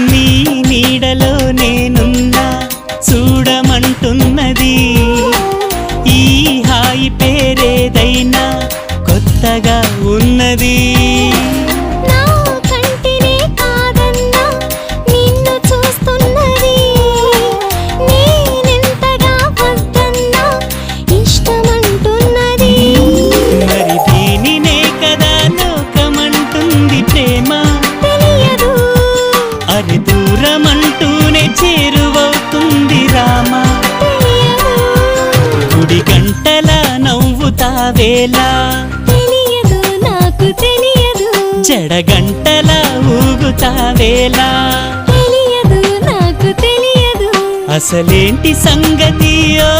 నీ నీడలో నేనున్నా చూడమంటున్నది ఈ హాయి పేరేదైనా కొత్తగా ఉన్నది నా కంటినే కాదన్నా నిన్ను చూస్తున్నది నేనెంతగా వద్దన్నా ఇష్టమంటున్నది మరి దీనినే కదా లోకమంటుంది ప్రేమ తెలియదు అది దూరమంటూనే చేరువవుతుంది రామా తెలియదు గుడి గంటల నవ్వుతావేలా తెలియదు నాకు తెలియదు జడగంటల ఊగుతావేలా తెలియదు నాకు తెలియదు అసలేంటి సంగతి ఓ